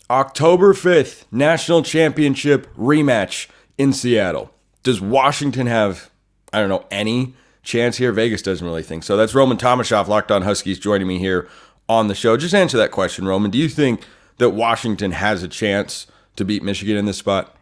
October 5th, national championship rematch in Seattle. Does Washington have, I don't know, any chance here? Vegas doesn't really think so. That's Roman Tomashoff, Locked On Huskies, joining me here on the show. Just answer that question, Roman. Do you think that Washington has a chance to beat Michigan in this spot?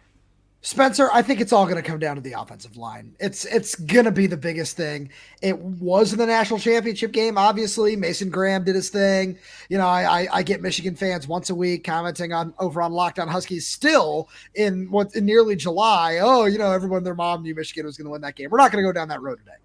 Spencer, I think it's all going to come down to the offensive line. It's going to be the biggest thing. It was in the national championship game, obviously. Mason Graham did his thing. You know, I get Michigan fans once a week commenting on over on Locked On Huskies still in nearly July. Oh, you know, everyone their mom knew Michigan was going to win that game. We're not going to go down that road today.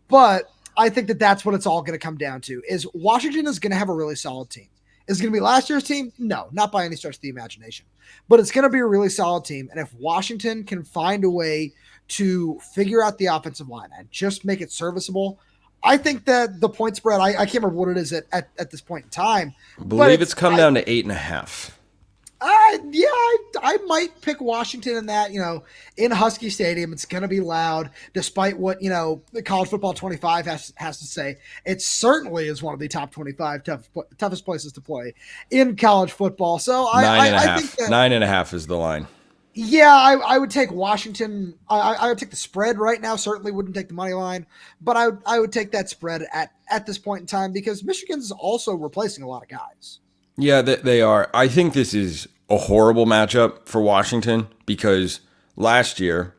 But I think that's what it's all going to come down to is Washington is going to have a really solid team. Is it going to be last year's team? No, not by any stretch of the imagination. But it's going to be a really solid team. And if Washington can find a way to figure out the offensive line and just make it serviceable, I think that the point spread, I can't remember what it is at this point in time. I believe it's come down to 8.5. I might pick Washington in that, in Husky Stadium. It's going to be loud, despite what, the College Football 25 has to say. It certainly is one of the top 25 toughest places to play in college football. So I think that 9.5 is the line. Yeah, I would take Washington. I would take the spread right now. Certainly wouldn't take the money line, but I would take that spread at this point in time because Michigan's also replacing a lot of guys. Yeah, they are. I think this is a horrible matchup for Washington because last year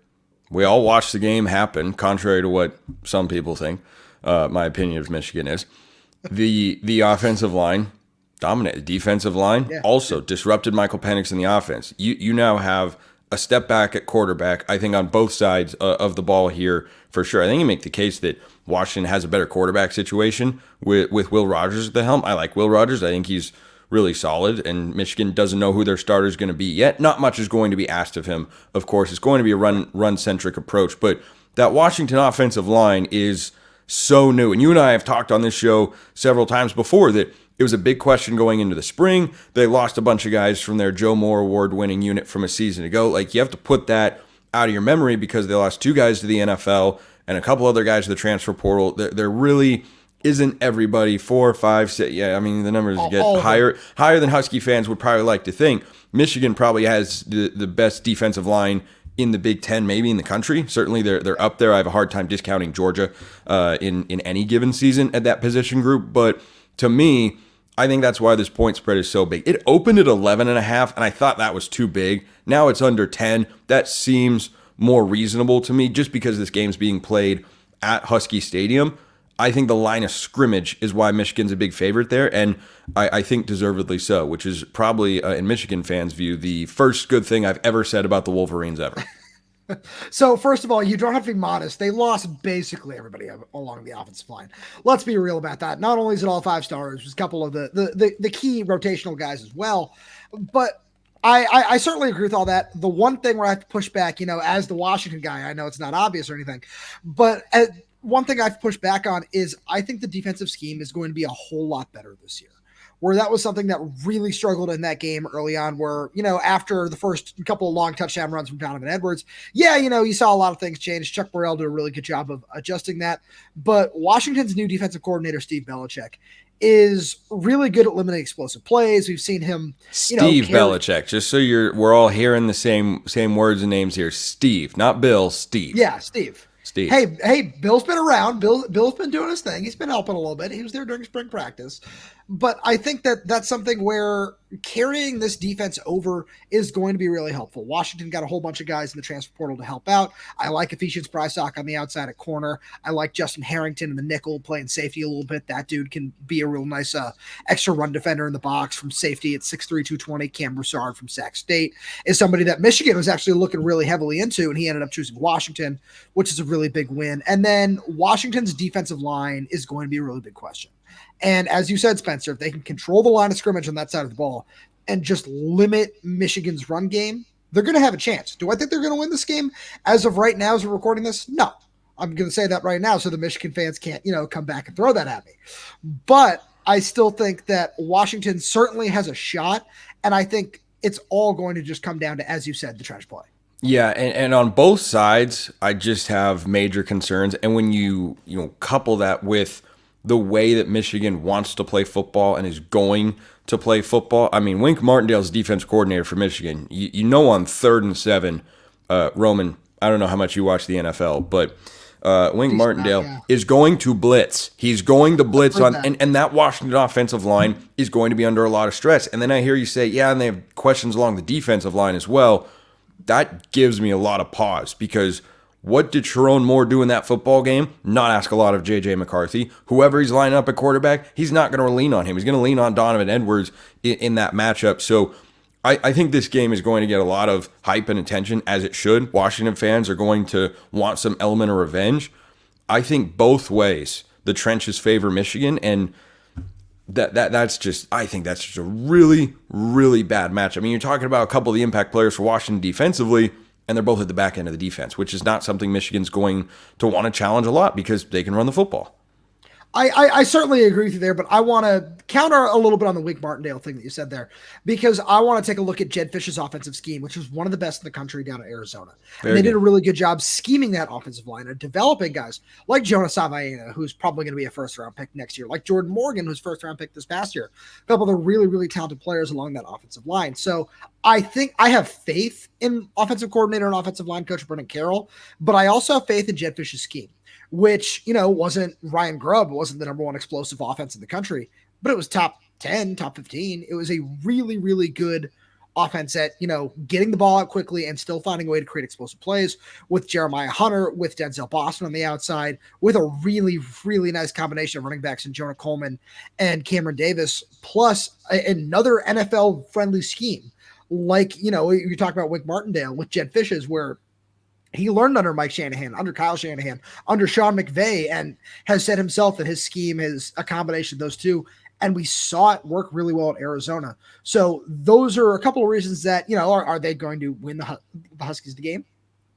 we all watched the game happen, contrary to what some people think. My opinion of Michigan is the offensive line dominated. The defensive line also disrupted Michael Penix in the offense. You now have a step back at quarterback, I think, on both sides of the ball here for sure. I think you make the case that Washington has a better quarterback situation with Will Rogers at the helm. I like Will Rogers. I think he's really solid, and Michigan doesn't know who their starter is going to be yet. Not much is going to be asked of him. Of course, it's going to be a run-centric approach, but that Washington offensive line is so new. And you and I have talked on this show several times before that it was a big question going into the spring. They lost a bunch of guys from their Joe Moore Award-winning unit from a season ago. Like, you have to put that out of your memory because they lost 2 guys to the NFL and a couple other guys to the transfer portal. They're really isn't everybody 4, 5, 6. Yeah, I mean, the numbers get higher than Husky fans would probably like to think. Michigan probably has the best defensive line in the Big Ten, maybe in the country. Certainly they're up there. I have a hard time discounting Georgia in any given season at that position group. But to me, I think that's why this point spread is so big. It opened at 11.5, and I thought that was too big. Now it's under 10. That seems more reasonable to me just because this game's being played at Husky Stadium. I think the line of scrimmage is why Michigan's a big favorite there, and I think deservedly so, which is probably, in Michigan fans' view, the first good thing I've ever said about the Wolverines ever. So, first of all, you don't have to be modest. They lost basically everybody along the offensive line. Let's be real about that. Not only is it all 5 stars, there's a couple of the key rotational guys as well, but I certainly agree with all that. The one thing where I have to push back, as the Washington guy, I know it's not obvious or anything, but one thing I've pushed back on is I think the defensive scheme is going to be a whole lot better this year. Where that was something that really struggled in that game early on where, after the first couple of long touchdown runs from Donovan Edwards, you saw a lot of things change. Chuck Burrell did a really good job of adjusting that. But Washington's new defensive coordinator, Steve Belichick, is really good at limiting explosive plays. We've seen him, Steve Belichick, just so we're all hearing the same words and names here. Steve, not Bill, Steve. Yeah, Steve. Hey, Bill's been around. Bill's been doing his thing. He's been helping a little bit. He was there during spring practice. But I think that's something where carrying this defense over is going to be really helpful. Washington got a whole bunch of guys in the transfer portal to help out. I like Ephesians Prysock on the outside at corner. I like Justin Harrington in the nickel playing safety a little bit. That dude can be a real nice extra run defender in the box from safety at 6'3", 220. Cam Broussard from Sac State is somebody that Michigan was actually looking really heavily into, and he ended up choosing Washington, which is a really big win. And then Washington's defensive line is going to be a really big question. And as you said, Spencer, if they can control the line of scrimmage on that side of the ball and just limit Michigan's run game, they're going to have a chance. Do I think they're going to win this game? As of right now, as we're recording this, no. I'm going to say that right now so the Michigan fans can't, come back and throw that at me. But I still think that Washington certainly has a shot, and I think it's all going to just come down to, as you said, the trench play. Yeah, and on both sides, I just have major concerns. And when you couple that with the way that Michigan wants to play football and is going to play football. I mean, Wink Martindale's defense coordinator for Michigan. You know, on 3rd and 7, Roman, I don't know how much you watch the NFL, but Wink Martindale is going to blitz. He's going to blitz on, and that Washington offensive line is going to be under a lot of stress. And then I hear you say, yeah, and they have questions along the defensive line as well. That gives me a lot of pause, because what did Sharon Moore do in that football game? Not ask a lot of J.J. McCarthy. Whoever he's lining up at quarterback, he's not going to lean on him. He's going to lean on Donovan Edwards in that matchup. So I think this game is going to get a lot of hype and attention, as it should. Washington fans are going to want some element of revenge. I think both ways the trenches favor Michigan, and that's just, I think that's just a really, really bad match. I mean, you're talking about a couple of the impact players for Washington defensively, and they're both at the back end of the defense, which is not something Michigan's going to want to challenge a lot, because they can run the football. I certainly agree with you there, but I want to counter a little bit on the Wink Martindale thing that you said there, because I want to take a look at Jed Fish's offensive scheme, which is one of the best in the country down at Arizona. And they did a really good job scheming that offensive line and developing guys like Jonah Savaena, who's probably going to be a first-round pick next year, like Jordan Morgan, who's first-round pick this past year, a couple of the really, really talented players along that offensive line. So I think I have faith in offensive coordinator and offensive line coach Brendan Carroll, but I also have faith in Jed Fish's scheme, which, wasn't Ryan Grubb. It wasn't the number one explosive offense in the country, but it was top 10, top 15. It was a really, really good offense at, getting the ball out quickly and still finding a way to create explosive plays, with Jeremiah Hunter, with Denzel Boston on the outside, with a really, really nice combination of running backs in Jonah Coleman and Cameron Davis, plus another NFL-friendly scheme. Like, you're talking about Wink Martindale with Jed Fish's, where he learned under Mike Shanahan, under Kyle Shanahan, under Sean McVay, and has said himself that his scheme is a combination of those two. And we saw it work really well at Arizona. So those are a couple of reasons that, are they going to win the Huskies the game?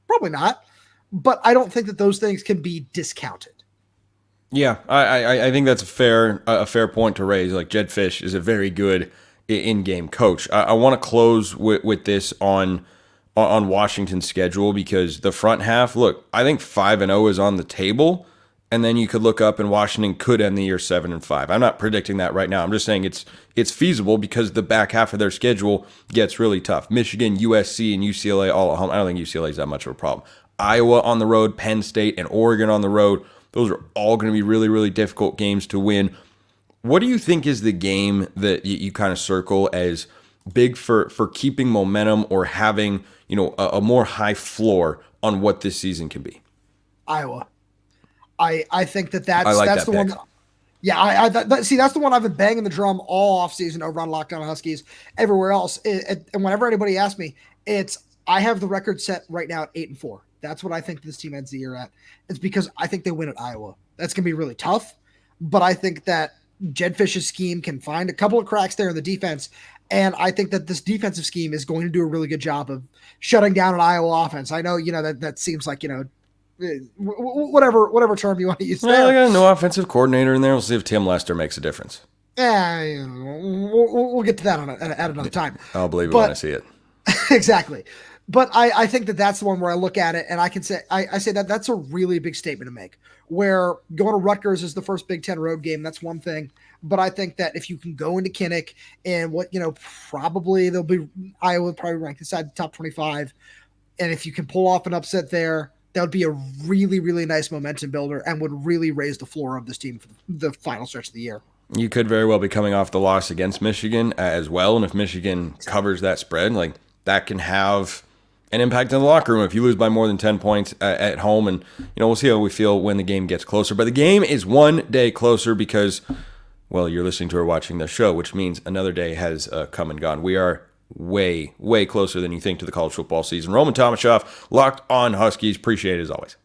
Probably not. But I don't think that those things can be discounted. Yeah, I think that's a fair point to raise. Like, Jed Fish is a very good in-game coach. I want to close with this on Washington's schedule, because the front half, look, I think 5-0 is on the table, and then you could look up and Washington could end the year 7-5. I'm not predicting that right now. I'm just saying it's feasible, because the back half of their schedule gets really tough. Michigan, USC, and UCLA all at home. I don't think UCLA is that much of a problem. Iowa on the road, Penn State, and Oregon on the road. Those are all going to be really, really difficult games to win. What do you think is the game that you kind of circle as big for keeping momentum, or having a more high floor on what this season can be? Iowa. I think that's like that's that the pick. one. Yeah, see, that's the one I've been banging the drum all off season over on Locked On Huskies. Everywhere else, and whenever anybody asks me, I have the record set right now at 8-4. That's what I think this team ends the year at. It's because I think they win at Iowa. That's gonna be really tough, but I think that Jed Fish's scheme can find a couple of cracks there in the defense. And I think that this defensive scheme is going to do a really good job of shutting down an Iowa offense. I know, that seems like, whatever term you want to use there. Well, I got no offensive coordinator in there. We'll see if Tim Lester makes a difference. Yeah, we'll get to that at another time. I'll believe it when I see it. Exactly. But I think that that's the one where I look at it and I can say, I say that that's a really big statement to make, where going to Rutgers is the first Big Ten road game. That's one thing. But I think that if you can go into Kinnick and probably Iowa probably ranked inside the top 25. And if you can pull off an upset there, that would be a really, really nice momentum builder and would really raise the floor of this team for the final stretch of the year. You could very well be coming off the loss against Michigan as well. And if Michigan covers that spread, that can have an impact in the locker room if you lose by more than 10 points at home. And, we'll see how we feel when the game gets closer. But the game is one day closer because, well, you're listening to or watching the show, which means another day has come and gone. We are way, way closer than you think to the college football season. Roman Tomashoff, Locked On Huskies. Appreciate it as always.